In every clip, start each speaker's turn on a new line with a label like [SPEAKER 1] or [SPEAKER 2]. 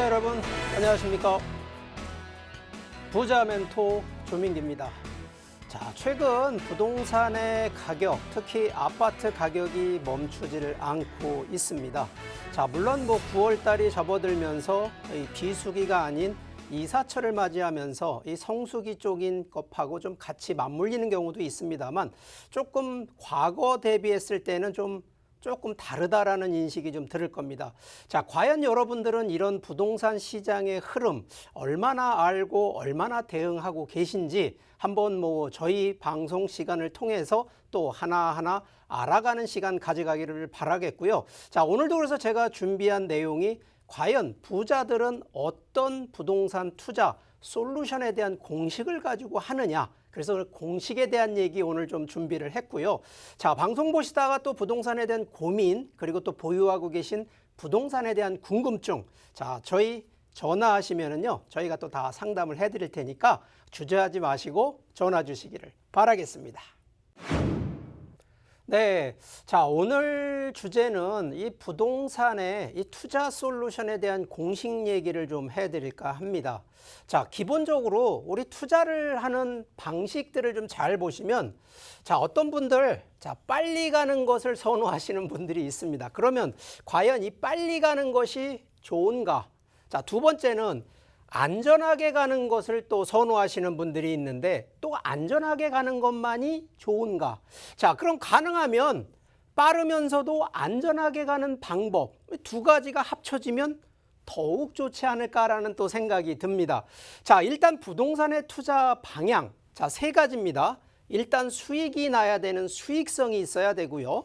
[SPEAKER 1] 시청자 여러분, 안녕하십니까? 부자 멘토 조민기입니다. 자, 최근 부동산의 가격, 특히 아파트 가격이 멈추지를 않고 있습니다. 자, 물론 9월 달이 접어들면서 이 비수기가 아닌 이사철을 맞이하면서 이 성수기 쪽인 것하고 좀 같이 맞물리는 경우도 있습니다만 조금 과거 대비했을 때는 조금 다르다라는 인식이 좀 들을 겁니다. 자, 과연 여러분들은 이런 부동산 시장의 흐름 얼마나 알고 얼마나 대응하고 계신지 한번 저희 방송 시간을 통해서 또 하나하나 알아가는 시간 가져가기를 바라겠고요. 자, 오늘도 그래서 제가 준비한 내용이 과연 부자들은 어떤 부동산 투자 솔루션에 대한 공식을 가지고 하느냐, 그래서 공식에 대한 얘기 오늘 좀 준비를 했고요. 자, 방송 보시다가 또 부동산에 대한 고민, 그리고 또 보유하고 계신 부동산에 대한 궁금증, 자, 저희 전화하시면은요, 저희가 또 다 상담을 해드릴 테니까 주저하지 마시고 전화 주시기를 바라겠습니다. 네, 자, 오늘 주제는 이 부동산의 이 투자 솔루션에 대한 공식 얘기를 좀 해드릴까 합니다. 자, 기본적으로 우리 투자를 하는 방식들을 좀 잘 보시면, 자, 어떤 분들, 자, 빨리 가는 것을 선호하시는 분들이 있습니다. 그러면 과연 이 빨리 가는 것이 좋은가? 자, 두 번째는 안전하게 가는 것을 또 선호하시는 분들이 있는데, 또 안전하게 가는 것만이 좋은가? 자, 그럼 가능하면 빠르면서도 안전하게 가는 방법 두 가지가 합쳐지면 더욱 좋지 않을까라는 또 생각이 듭니다. 자, 일단 부동산의 투자 방향, 자, 세 가지입니다. 일단 수익이 나야 되는 수익성이 있어야 되고요.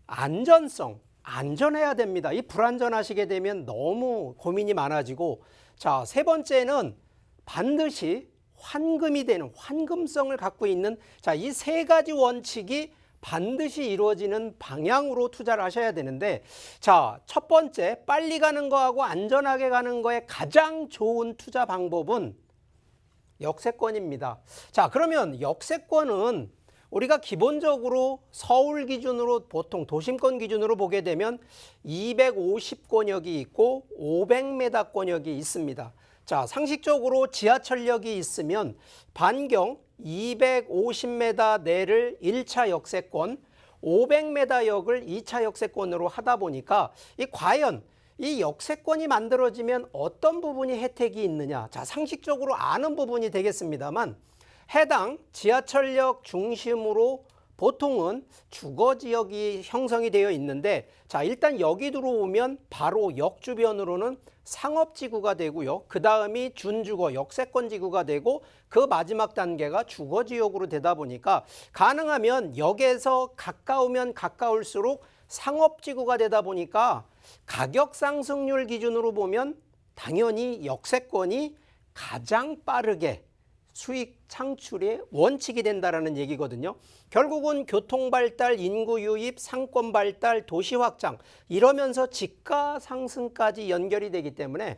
[SPEAKER 1] 안전성, 안전해야 됩니다. 이 불안전하시게 되면 너무 고민이 많아지고, 자, 세 번째는 반드시 환금이 되는 환금성을 갖고 있는, 자, 이 세 가지 원칙이 반드시 이루어지는 방향으로 투자를 하셔야 되는데, 자, 첫 번째 빨리 가는 거하고 안전하게 가는 거에 가장 좋은 투자 방법은 역세권입니다. 자, 그러면 역세권은 우리가 기본적으로 서울 기준으로 보통 도심권 기준으로 보게 되면 250권역이 있고 500m권역이 있습니다. 자, 상식적으로 지하철역이 있으면 반경 250m 내를 1차 역세권, 500m 역을 2차 역세권으로 하다 보니까 과연 이 역세권이 만들어지면 어떤 부분이 혜택이 있느냐? 자, 상식적으로 아는 부분이 되겠습니다만, 해당 지하철역 중심으로 보통은 주거지역이 형성이 되어 있는데, 자, 일단 여기 들어오면 바로 역 주변으로는 상업지구가 되고요. 그 다음이 준주거 역세권지구가 되고, 그 마지막 단계가 주거지역으로 되다 보니까 가능하면 역에서 가까우면 가까울수록 상업지구가 되다 보니까 가격 상승률 기준으로 보면 당연히 역세권이 가장 빠르게 수익 창출의 원칙이 된다라는 얘기거든요. 결국은 교통 발달, 인구 유입, 상권 발달, 도시 확장 이러면서 지가 상승까지 연결이 되기 때문에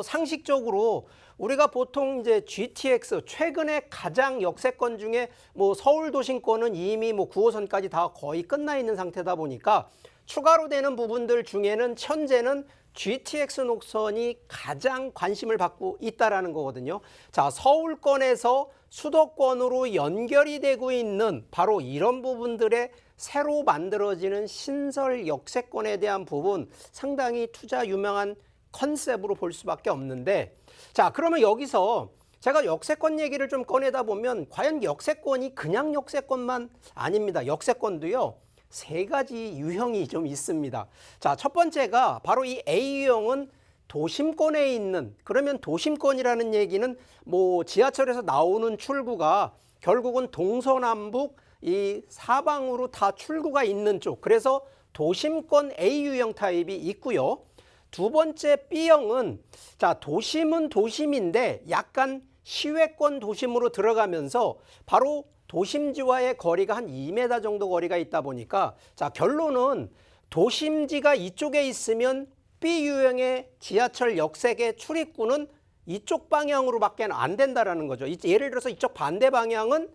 [SPEAKER 1] 상식적으로 우리가 보통 이제 GTX 최근에 가장 역세권 중에 서울 도심권은 이미 9호선까지 다 거의 끝나 있는 상태다 보니까 추가로 되는 부분들 중에는 현재는 GTX 노선이 가장 관심을 받고 있다라는 거거든요. 자, 서울권에서 수도권으로 연결이 되고 있는 바로 이런 부분들의 새로 만들어지는 신설 역세권에 대한 부분 상당히 투자 유명한 컨셉으로 볼 수밖에 없는데, 자, 그러면 여기서 제가 역세권 얘기를 좀 꺼내다 보면 과연 역세권이 그냥 역세권만 아닙니다. 역세권도요, 세 가지 유형이 좀 있습니다. 자, 첫 번째가 바로 이 A유형은 도심권에 있는, 그러면 도심권이라는 얘기는 지하철에서 나오는 출구가 결국은 동서남북 이 사방으로 다 출구가 있는 쪽, 그래서 도심권 A유형 타입이 있고요. 두 번째 B형은, 자, 도심은 도심인데 약간 시외권 도심으로 들어가면서 바로 도심지와의 거리가 한 2m 정도 거리가 있다 보니까, 자, 결론은 도심지가 이쪽에 있으면 B유형의 지하철 역세의 출입구는 이쪽 방향으로밖에 안 된다라는 거죠. 예를 들어서 이쪽 반대 방향은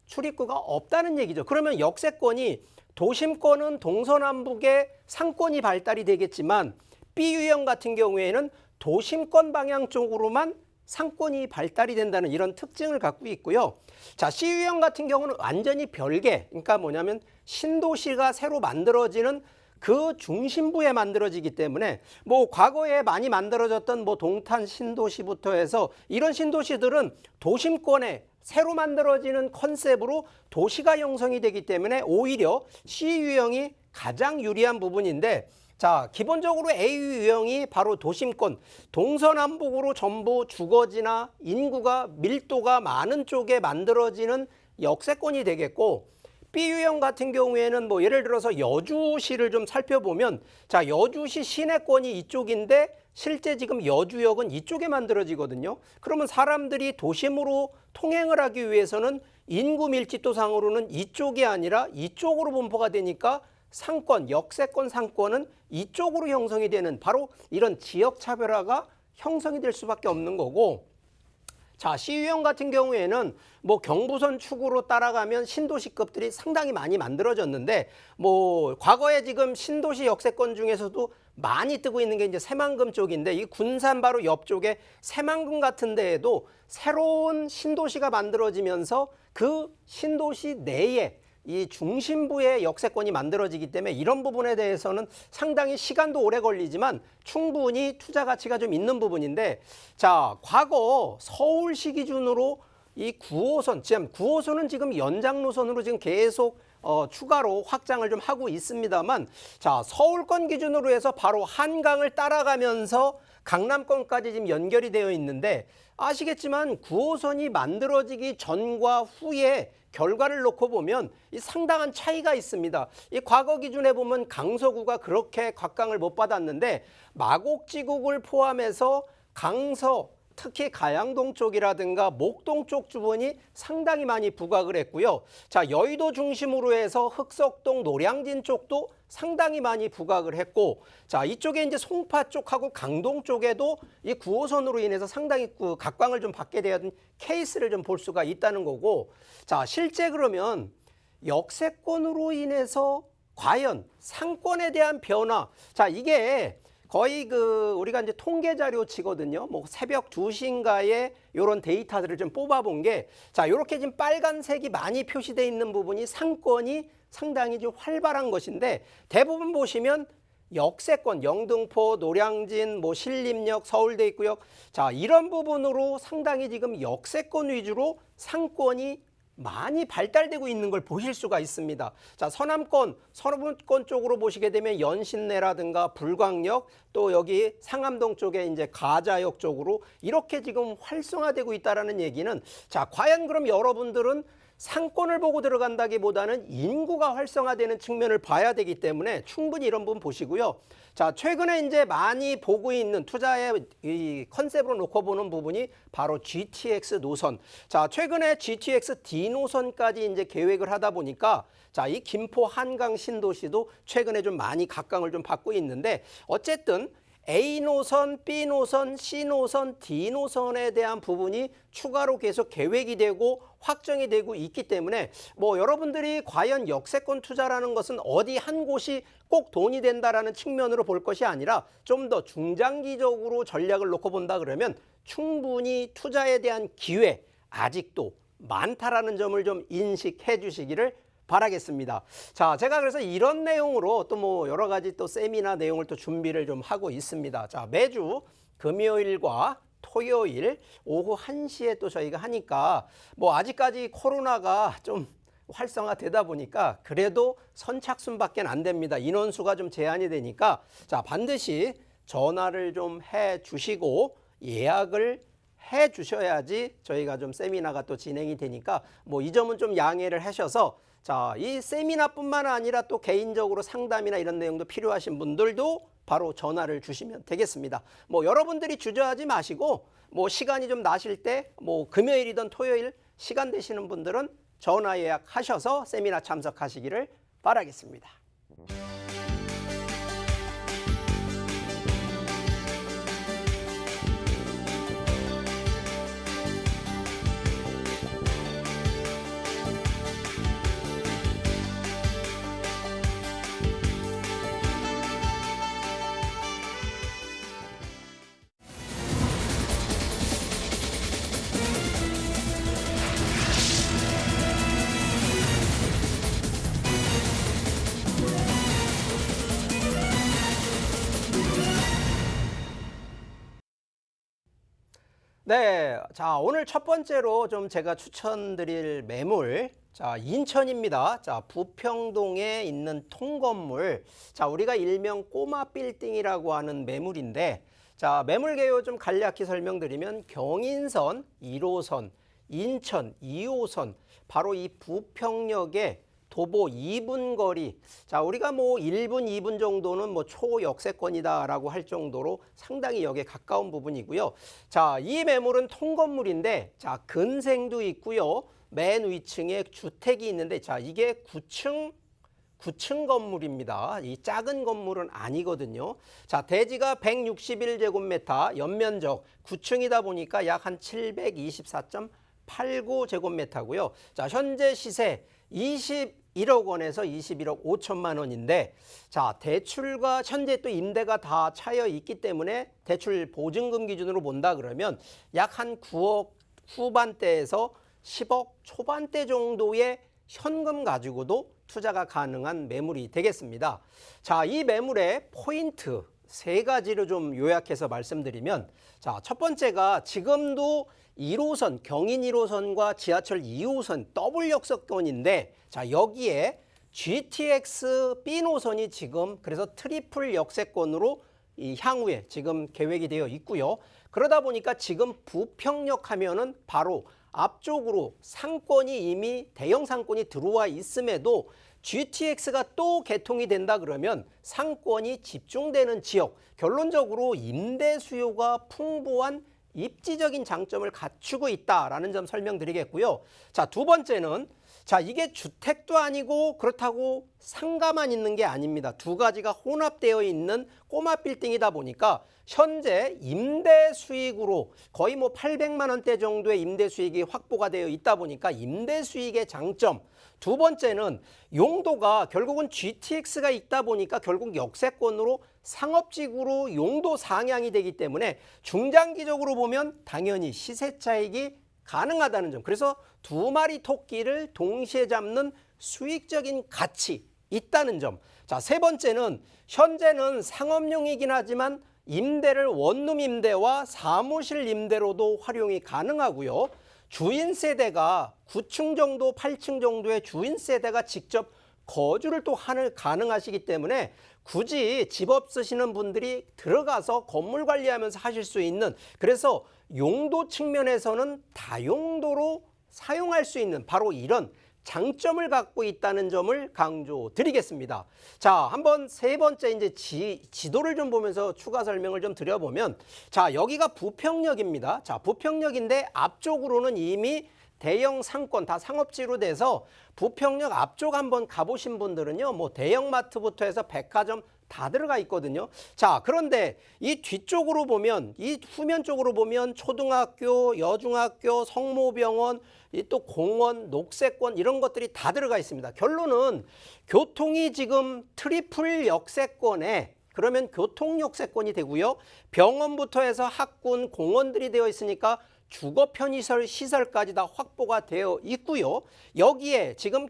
[SPEAKER 1] 출입구가 없다는 얘기죠. 그러면 역세권이 도심권은 동서남북의 상권이 발달이 되겠지만 B유형 같은 경우에는 도심권 방향 쪽으로만 상권이 발달이 된다는 이런 특징을 갖고 있고요. 자, C유형 같은 경우는 완전히 별개, 그러니까 뭐냐면 신도시가 새로 만들어지는 그 중심부에 만들어지기 때문에 뭐 과거에 많이 만들어졌던 뭐 동탄 신도시부터 해서 이런 신도시들은 도심권에 새로 만들어지는 컨셉으로 도시가 형성이 되기 때문에 오히려 C유형이 가장 유리한 부분인데, 자, 기본적으로 A유형이 바로 도심권, 동서남북으로 전부 주거지나 인구가 밀도가 많은 쪽에 만들어지는 역세권이 되겠고, B유형 같은 경우에는 뭐 예를 들어서 여주시를 좀 살펴보면, 자, 여주시 시내권이 이쪽인데 실제 지금 여주역은 이쪽에 만들어지거든요. 그러면 사람들이 도심으로 통행을 하기 위해서는 인구 밀집도상으로는 이쪽이 아니라 이쪽으로 분포가 되니까 상권, 역세권 상권은 이쪽으로 형성이 되는 바로 이런 지역 차별화가 형성이 될 수밖에 없는 거고, 자, C유형 같은 경우에는 뭐 경부선 축으로 따라가면 신도시급들이 상당히 많이 만들어졌는데, 뭐 과거에 지금 신도시 역세권 중에서도 많이 뜨고 있는 게 이제 새만금 쪽인데, 이 군산 바로 옆쪽에 새만금 같은 데에도 새로운 신도시가 만들어지면서 그 신도시 내에 이 중심부의 역세권이 만들어지기 때문에 이런 부분에 대해서는 상당히 시간도 오래 걸리지만 충분히 투자 가치가 좀 있는 부분인데, 자, 과거 서울시 기준으로 이 9호선, 지금 9호선은 지금 연장 노선으로 지금 계속 추가로 확장을 좀 하고 있습니다만, 자, 서울권 기준으로 해서 바로 한강을 따라가면서 강남권까지 지금 연결이 되어 있는데, 아시겠지만 9호선이 만들어지기 전과 후에 결과를 놓고 보면 이 상당한 차이가 있습니다. 이 과거 기준에 보면 강서구가 그렇게 곽강을 못 받았는데, 마곡지국을 포함해서 강서, 특히 가양동 쪽이라든가 목동 쪽 주변이 상당히 많이 부각을 했고요. 자, 여의도 중심으로 해서 흑석동, 노량진 쪽도 상당히 많이 부각을 했고, 자, 이쪽에 이제 송파 쪽하고 강동 쪽에도 이 9호선으로 인해서 상당히 각광을 좀 받게 되는 케이스를 좀 볼 수가 있다는 거고, 자, 실제 그러면 역세권으로 인해서 과연 상권에 대한 변화, 자, 이게 거의 우리가 이제 통계 자료치거든요. 뭐 새벽 2시인가에 이런 데이터들을 좀 뽑아본 게, 자, 이렇게 지금 빨간색이 많이 표시되어 있는 부분이 상권이 상당히 좀 활발한 것인데, 대부분 보시면 역세권, 영등포, 노량진, 뭐 신림역, 서울대입구역, 자, 이런 부분으로 상당히 지금 역세권 위주로 상권이 많이 발달되고 있는 걸 보실 수가 있습니다. 자, 서남권 쪽으로 보시게 되면 연신내라든가 불광역, 또 여기 상암동 쪽에 이제 가자역 쪽으로 이렇게 지금 활성화되고 있다라는 얘기는, 자, 과연 그럼 여러분들은 상권을 보고 들어간다기보다는 인구가 활성화되는 측면을 봐야 되기 때문에 충분히 이런 부분 보시고요. 자, 최근에 이제 많이 보고 있는 투자의 이 컨셉으로 놓고 보는 부분이 바로 GTX 노선. 자, 최근에 GTX D 노선까지 이제 계획을 하다 보니까, 자, 이 김포 한강 신도시도 최근에 좀 많이 각광을 좀 받고 있는데, 어쨌든 A 노선, B 노선, C 노선, D 노선에 대한 부분이 추가로 계속 계획이 되고 확정이 되고 있기 때문에, 뭐 여러분들이 과연 역세권 투자라는 것은 어디 한 곳이 꼭 돈이 된다라는 측면으로 볼 것이 아니라 좀 더 중장기적으로 전략을 놓고 본다 그러면 충분히 투자에 대한 기회 아직도 많다라는 점을 좀 인식해 주시기를 바라겠습니다. 자, 제가 그래서 이런 내용으로 또 뭐 여러 가지 또 세미나 내용을 또 준비를 좀 하고 있습니다. 자, 매주 금요일과 토요일 오후 1시에 또 저희가 하니까, 뭐 아직까지 코로나가 좀 활성화되다 보니까 그래도 선착순밖에 안 됩니다. 인원수가 좀 제한이 되니까, 자, 반드시 전화를 좀 해 주시고 예약을 해 주셔야지 저희가 좀 세미나가 또 진행이 되니까, 뭐 이 점은 좀 양해를 하셔서, 자, 이 세미나뿐만 아니라 또 개인적으로 상담이나 이런 내용도 필요하신 분들도 바로 전화를 주시면 되겠습니다. 뭐 여러분들이 주저하지 마시고, 뭐 시간이 좀 나실 때 뭐 금요일이든 토요일 시간 되시는 분들은 전화 예약하셔서 세미나 참석하시기를 바라겠습니다. 네, 자, 오늘 첫 번째로 좀 제가 추천드릴 매물, 자, 인천입니다. 자, 부평동에 있는 통건물, 자, 우리가 일명 꼬마 빌딩이라고 하는 매물인데, 자, 매물 개요 좀 간략히 설명드리면 경인선 1호선, 인천 2호선, 바로 이 부평역에 도보 2분 거리. 자, 우리가 뭐 1분, 2분 정도는 뭐 초역세권이다라고 할 정도로 상당히 역에 가까운 부분이고요. 자, 이 매물은 통건물인데, 자, 근생도 있고요. 맨 위층에 주택이 있는데, 자, 이게 9층 건물입니다. 이 작은 건물은 아니거든요. 자, 대지가 161제곱미터, 연면적 9층이다 보니까 약 한 724.89제곱미터고요. 자, 현재 시세 21억 원에서 21억 5천만 원인데, 자, 대출과 현재 또 임대가 다 차여 있기 때문에 대출 보증금 기준으로 본다 그러면 약 한 9억 후반대에서 10억 초반대 정도의 현금 가지고도 투자가 가능한 매물이 되겠습니다. 자, 이 매물의 포인트 세 가지로 좀 요약해서 말씀드리면, 자, 첫 번째가 지금도 1호선, 경인 1호선과 지하철 2호선 더블 역세권인데, 자, 여기에 GTX B 노선이 지금 그래서 트리플 역세권으로 이 향후에 지금 계획이 되어 있고요. 그러다 보니까 지금 부평역 하면은 바로 앞쪽으로 상권이 이미 대형 상권이 들어와 있음에도 GTX가 또 개통이 된다 그러면 상권이 집중되는 지역, 결론적으로 임대 수요가 풍부한 입지적인 장점을 갖추고 있다라는 점 설명드리겠고요. 자, 두 번째는, 자, 이게 주택도 아니고 그렇다고 상가만 있는 게 아닙니다. 두 가지가 혼합되어 있는 꼬마 빌딩이다 보니까 현재 임대 수익으로 거의 뭐 800만 원대 정도의 임대 수익이 확보가 되어 있다 보니까 임대 수익의 장점. 두 번째는 용도가 결국은 GTX가 있다 보니까 결국 역세권으로 상업지구로 용도 상향이 되기 때문에 중장기적으로 보면 당연히 시세 차익이 가능하다는 점. 그래서 두 마리 토끼를 동시에 잡는 수익적인 가치 있다는 점. 자, 세 번째는 현재는 상업용이긴 하지만 임대를 원룸 임대와 사무실 임대로도 활용이 가능하고요. 주인 세대가 9층 정도, 8층 정도의 주인 세대가 직접 거주를 또 가능하시기 때문에 굳이 집 없으시는 분들이 들어가서 건물 관리하면서 하실 수 있는, 그래서 용도 측면에서는 다용도로 사용할 수 있는 바로 이런 장점을 갖고 있다는 점을 강조드리겠습니다. 자, 한번 세 번째 이제 지도를 좀 보면서 추가 설명을 좀 드려보면, 자, 여기가 부평역입니다. 자, 부평역인데 앞쪽으로는 이미 대형 상권 다 상업지로 돼서 부평역 앞쪽 한번 가보신 분들은요, 뭐 대형마트부터 해서 백화점 다 들어가 있거든요. 자, 그런데 이 뒤쪽으로 보면, 이 후면 쪽으로 보면 초등학교, 여중학교, 성모병원, 이 또 공원, 녹색권 이런 것들이 다 들어가 있습니다. 결론은 교통이 지금 트리플 역세권에, 그러면 교통 역세권이 되고요. 병원부터 해서 학군, 공원들이 되어 있으니까 주거 편의시설 시설까지 다 확보가 되어 있고요. 여기에 지금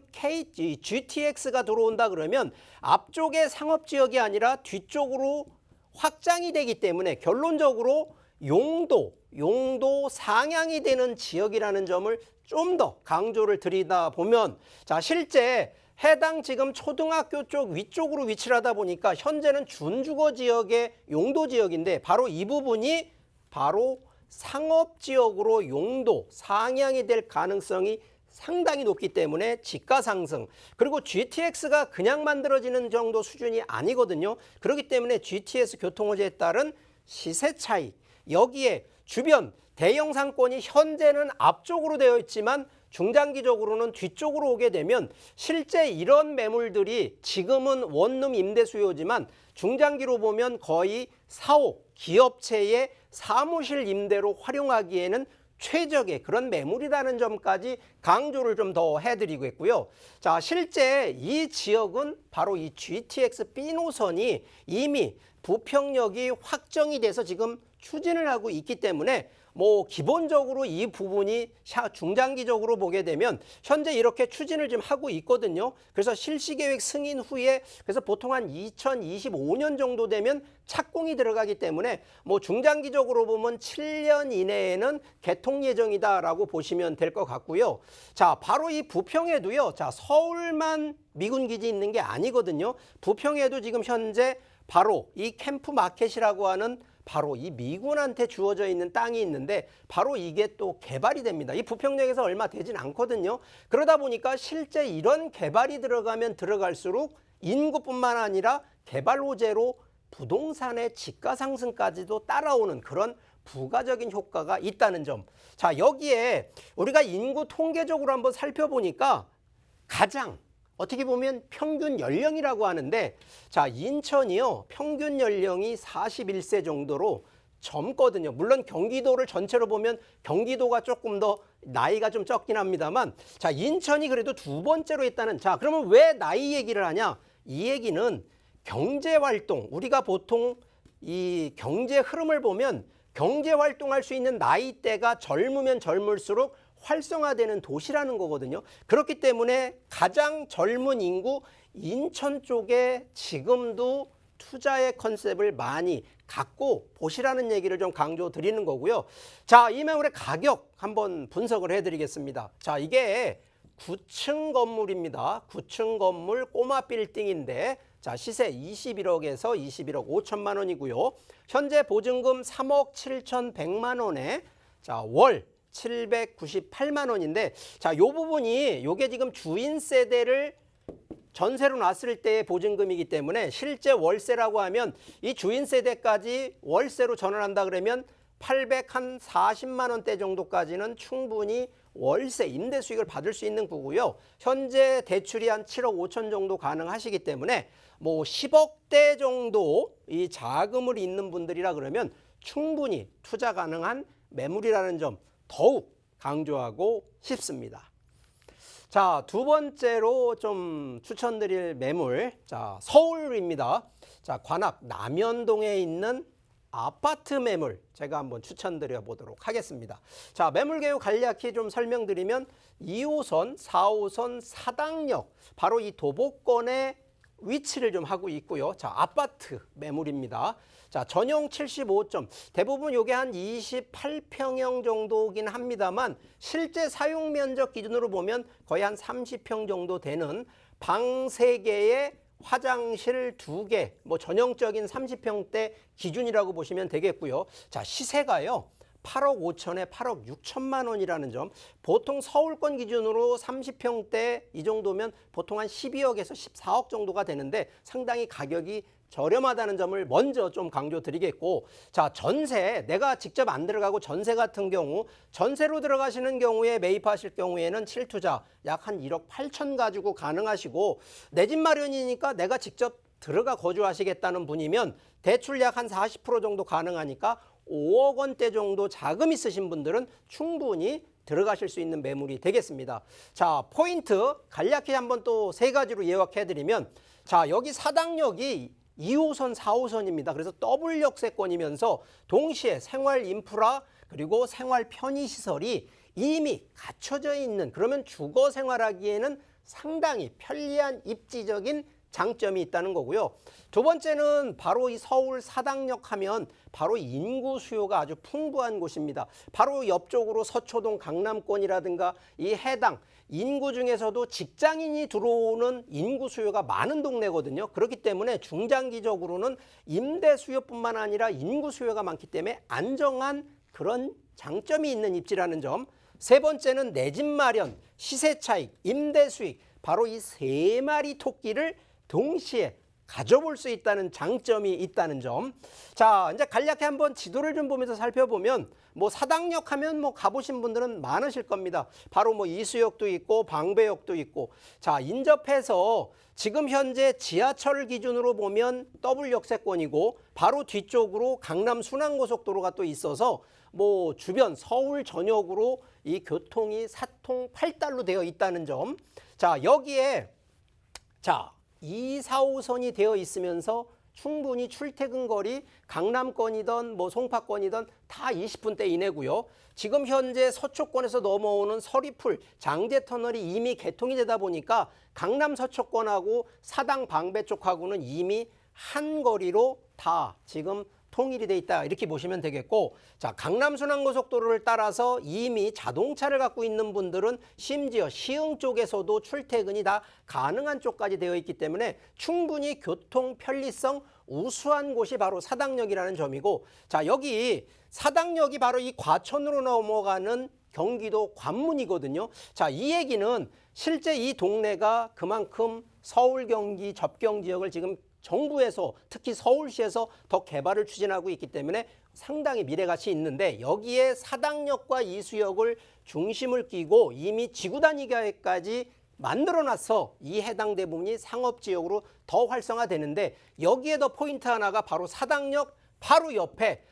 [SPEAKER 1] GTX가 들어온다 그러면 앞쪽에 상업지역이 아니라 뒤쪽으로 확장이 되기 때문에 결론적으로 용도 상향이 되는 지역이라는 점을 좀 더 강조를 드리다 보면, 자, 실제 해당 지금 초등학교 쪽 위쪽으로 위치를 하다 보니까 현재는 준주거 지역의 용도 지역인데 바로 이 부분이 바로 상업지역으로 용도 상향이 될 가능성이 상당히 높기 때문에 집가 상승, 그리고 GTX가 그냥 만들어지는 정도 수준이 아니거든요. 그렇기 때문에 GTX 교통호재에 따른 시세 차이, 여기에 주변 대형 상권이 현재는 앞쪽으로 되어 있지만 중장기적으로는 뒤쪽으로 오게 되면 실제 이런 매물들이 지금은 원룸 임대 수요지만 중장기로 보면 거의 사옥, 기업체의 사무실 임대로 활용하기에는 최적의 그런 매물이라는 점까지 강조를 좀 더 해드리고 있고요. 자, 실제 이 지역은 바로 이 GTX B 노선이 이미 부평역이 확정이 돼서 지금 추진을 하고 있기 때문에 뭐 기본적으로 이 부분이 중장기적으로 보게 되면 현재 이렇게 추진을 좀 하고 있거든요. 그래서 실시계획 승인 후에 그래서 보통 한 2025년 정도 되면 착공이 들어가기 때문에 뭐 중장기적으로 보면 7년 이내에는 개통 예정이다라고 보시면 될 것 같고요. 자, 바로 이 부평에도요. 자, 서울만 미군 기지 있는 게 아니거든요. 부평에도 지금 현재 바로 이 캠프 마켓이라고 하는 바로 이 미군한테 주어져 있는 땅이 있는데 바로 이게 또 개발이 됩니다. 이 부평역에서 얼마 되진 않거든요. 그러다 보니까 실제 이런 개발이 들어가면 들어갈수록 인구뿐만 아니라 개발 호재로 부동산의 지가 상승까지도 따라오는 그런 부가적인 효과가 있다는 점. 자, 여기에 우리가 인구 통계적으로 한번 살펴보니까 가장 어떻게 보면 평균 연령이라고 하는데, 자, 인천이요, 평균 연령이 41세 정도로 젊거든요. 물론 경기도를 전체로 보면 경기도가 조금 더 나이가 좀 적긴 합니다만, 자, 인천이 그래도 두 번째로 있다는, 자, 그러면 왜 나이 얘기를 하냐? 이 얘기는 경제 활동, 우리가 보통 이 경제 흐름을 보면 경제 활동할 수 있는 나이대가 젊으면 젊을수록 활성화되는 도시라는 거거든요. 그렇기 때문에 가장 젊은 인구 인천 쪽에 지금도 투자의 컨셉을 많이 갖고 보시라는 얘기를 좀 강조 드리는 거고요. 자, 이 매물의 가격 한번 분석을 해드리겠습니다. 자, 이게 9층 건물입니다. 9층 건물 꼬마 빌딩인데, 자, 시세 21억에서 21억 5천만 원이고요. 현재 보증금 3억 7,100만 원에 자, 월 798만 원인데, 자, 요 부분이 요게 지금 주인 세대를 전세로 놨을 때의 보증금이기 때문에 실제 월세라고 하면 이 주인 세대까지 월세로 전환한다 그러면 840만 원대 정도까지는 충분히 월세 임대 수익을 받을 수 있는 구고요. 현재 대출이 한 7억 5천 정도 가능하시기 때문에 뭐 10억대 정도 이 자금을 있는 분들이라 그러면 충분히 투자 가능한 매물이라는 점 더욱 강조하고 싶습니다. 자, 두 번째로 좀 추천드릴 매물, 자, 서울입니다. 자, 관악 남현동에 있는 아파트 매물 제가 한번 추천드려 보도록 하겠습니다. 자, 매물 개요 간략히 좀 설명드리면 2호선, 4호선 사당역 바로 이 도보권에 위치를 좀 하고 있고요. 자, 아파트 매물입니다. 자, 전용 75점, 대부분 요게 한 28평형 정도긴 합니다만 실제 사용 면적 기준으로 보면 거의 한 30평 정도 되는 방 3개에 화장실 2개, 뭐 전형적인 30평대 기준이라고 보시면 되겠고요. 자, 시세가요 8억 5천에 8억 6천만 원이라는 점, 보통 서울권 기준으로 30평대 이 정도면 보통 한 12억에서 14억 정도가 되는데 상당히 가격이 저렴하다는 점을 먼저 좀 강조드리겠고, 자, 전세 내가 직접 안 들어가고 전세 같은 경우 전세로 들어가시는 경우에 매입하실 경우에는 실투자 약 한 1억 8천 가지고 가능하시고, 내 집 마련이니까 내가 직접 들어가 거주하시겠다는 분이면 대출 약 한 40% 정도 가능하니까 5억 원대 정도 자금 있으신 분들은 충분히 들어가실 수 있는 매물이 되겠습니다. 자, 포인트 간략히 한번 또 3가지로 요약해드리면, 자, 여기 사당역이 2호선, 4호선입니다. 그래서 더블 역세권이면서 동시에 생활 인프라 그리고 생활 편의시설이 이미 갖춰져 있는, 그러면 주거 생활하기에는 상당히 편리한 입지적인 장점이 있다는 거고요. 두 번째는 바로 이 서울 사당역 하면 바로 인구 수요가 아주 풍부한 곳입니다. 바로 옆쪽으로 서초동 강남권이라든가 이 해당 인구 중에서도 직장인이 들어오는 인구 수요가 많은 동네거든요. 그렇기 때문에 중장기적으로는 임대 수요뿐만 아니라 인구 수요가 많기 때문에 안정한 그런 장점이 있는 입지라는 점. 세 번째는 내 집 마련, 시세 차익, 임대 수익, 바로 이 3마리 토끼를 동시에 가져볼 수 있다는 장점이 있다는 점. 자, 이제 간략히 한번 지도를 좀 보면서 살펴보면 뭐 사당역 하면 뭐 가보신 분들은 많으실 겁니다. 바로 뭐 이수역도 있고 방배역도 있고, 자, 인접해서 지금 현재 지하철 기준으로 보면 더블 역세권이고 바로 뒤쪽으로 강남 순환고속도로가 또 있어서 뭐 주변 서울 전역으로 이 교통이 사통팔달로 되어 있다는 점. 자, 여기에 자 2, 4호선이 되어 있으면서 충분히 출퇴근 거리 강남권이든 뭐 송파권이든 다 20분대 이내고요. 지금 현재 서초권에서 넘어오는 서리풀 장제터널이 이미 개통이 되다 보니까 강남 서초권하고 사당 방배 쪽하고는 이미 한 거리로 다 지금 통일이 돼 있다 이렇게 보시면 되겠고, 자, 강남 순환고속도로를 따라서 이미 자동차를 갖고 있는 분들은 심지어 시흥 쪽에서도 출퇴근이 다 가능한 쪽까지 되어 있기 때문에 충분히 교통 편리성 우수한 곳이 바로 사당역이라는 점이고, 자, 여기 사당역이 바로 이 과천으로 넘어가는 경기도 관문이거든요. 자, 이 얘기는 실제 이 동네가 그만큼 서울 경기 접경 지역을 지금 정부에서 특히 서울시에서 더 개발을 추진하고 있기 때문에 상당히 미래가치 있는데, 여기에 사당역과 이수역을 중심을 끼고 이미 지구 단위 계획까지 만들어놔서 이 해당 대부분이 상업지역으로 더 활성화되는데, 여기에 더 포인트 하나가 바로 사당역 바로 옆에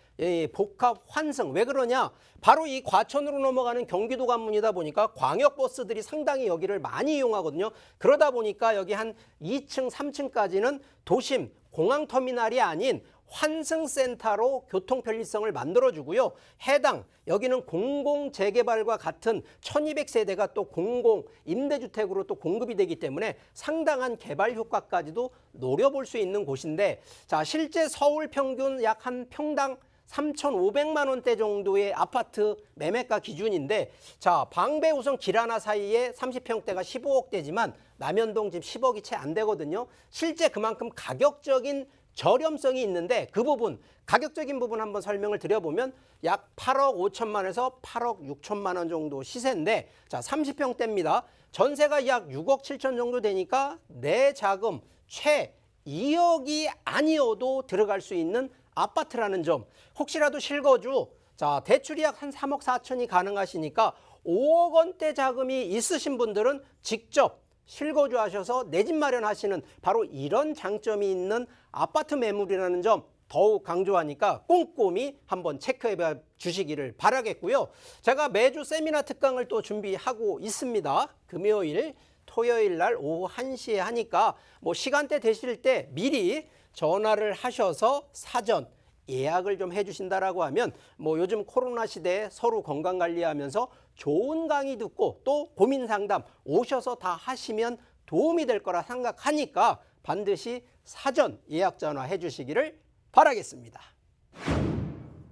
[SPEAKER 1] 복합 환승. 왜 그러냐? 바로 이 과천으로 넘어가는 경기도 관문이다 보니까 광역버스들이 상당히 여기를 많이 이용하거든요. 그러다 보니까 여기 한 2층, 3층까지는 도심, 공항터미널이 아닌 환승센터로 교통 편리성을 만들어주고요. 해당 여기는 공공재개발과 같은 1200세대가 또 공공 임대주택으로 또 공급이 되기 때문에 상당한 개발 효과까지도 노려볼 수 있는 곳인데, 자, 실제 서울 평균 약 한 평당 3,500만 원대 정도의 아파트 매매가 기준인데, 자, 방배 우선 길하나 사이에 30평대가 15억대지만 남현동 지금 10억이 채 안 되거든요. 실제 그만큼 가격적인 저렴성이 있는데, 그 부분 가격적인 부분 한번 설명을 드려보면 약 8억 5천만 원에서 8억 6천만 원 정도 시세인데, 자, 30평대입니다. 전세가 약 6억 7천 정도 되니까 내 자금 최 2억이 아니어도 들어갈 수 있는 아파트라는 점. 혹시라도 실거주, 자, 대출이 약 한 3억 4천이 가능하시니까 5억 원대 자금이 있으신 분들은 직접 실거주 하셔서 내 집 마련하시는 바로 이런 장점이 있는 아파트 매물이라는 점 더욱 강조하니까 꼼꼼히 한번 체크해 주시기를 바라겠고요. 제가 매주 세미나 특강을 또 준비하고 있습니다. 금요일, 토요일 날 오후 1시에 하니까 뭐 시간대 되실 때 미리 전화를 하셔서 사전 예약을 좀 해주신다라고 하면 뭐 요즘 코로나 시대에 서로 건강관리하면서 좋은 강의 듣고 또 고민 상담 오셔서 다 하시면 도움이 될 거라 생각하니까 반드시 사전 예약 전화 해주시기를 바라겠습니다.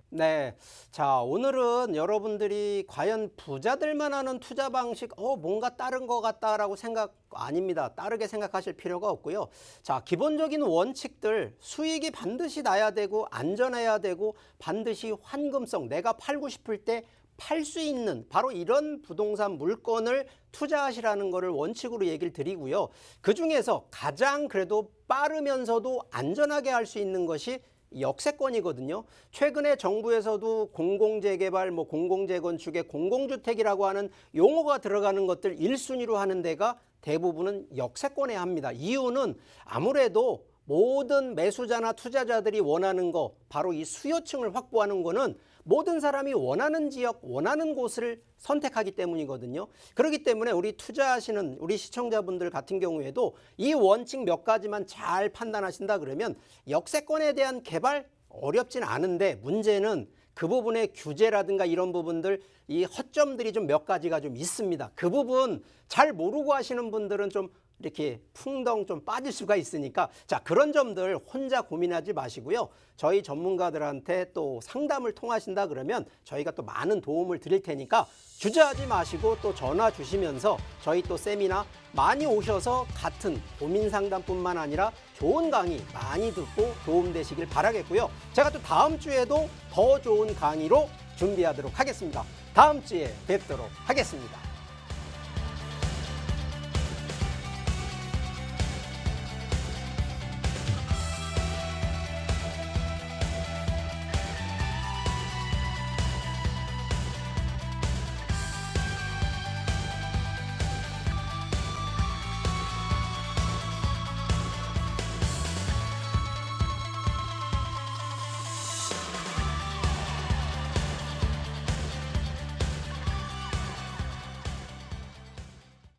[SPEAKER 1] 네, 자, 오늘은 여러분들이 과연 부자들만 하는 투자 방식 뭔가 다른 것 같다라고 생각 아닙니다. 다르게 생각하실 필요가 없고요. 자, 기본적인 원칙들, 수익이 반드시 나야 되고 안전해야 되고 반드시 환금성, 내가 팔고 싶을 때 팔 수 있는 바로 이런 부동산 물건을 투자하시라는 것을 원칙으로 얘기를 드리고요. 그중에서 가장 그래도 빠르면서도 안전하게 할 수 있는 것이 역세권이거든요. 최근에 정부에서도 공공재개발, 공공재건축의 공공주택이라고 하는 용어가 들어가는 것들 1순위로 하는 데가 대부분은 역세권에 합니다. 이유는 아무래도 모든 매수자나 투자자들이 원하는 거, 바로 이 수요층을 확보하는 거는 모든 사람이 원하는 지역, 원하는 곳을 선택하기 때문이거든요. 그렇기 때문에 우리 투자하시는 우리 시청자분들 같은 경우에도 이 원칙 몇 가지만 잘 판단하신다 그러면 역세권에 대한 개발 어렵진 않은데, 문제는 그 부분의 규제라든가 이런 부분들, 이 허점들이 좀 몇 가지가 좀 있습니다. 그 부분 잘 모르고 하시는 분들은 좀 이렇게 풍덩 좀 빠질 수가 있으니까, 자, 그런 점들 혼자 고민하지 마시고요. 저희 전문가들한테 또 상담을 통하신다 그러면 저희가 또 많은 도움을 드릴 테니까 주저하지 마시고 또 전화 주시면서 저희 또 세미나 많이 오셔서 같은 고민 상담뿐만 아니라 좋은 강의 많이 듣고 도움되시길 바라겠고요. 제가 또 다음 주에도 더 좋은 강의로 준비하도록 하겠습니다. 다음 주에 뵙도록 하겠습니다.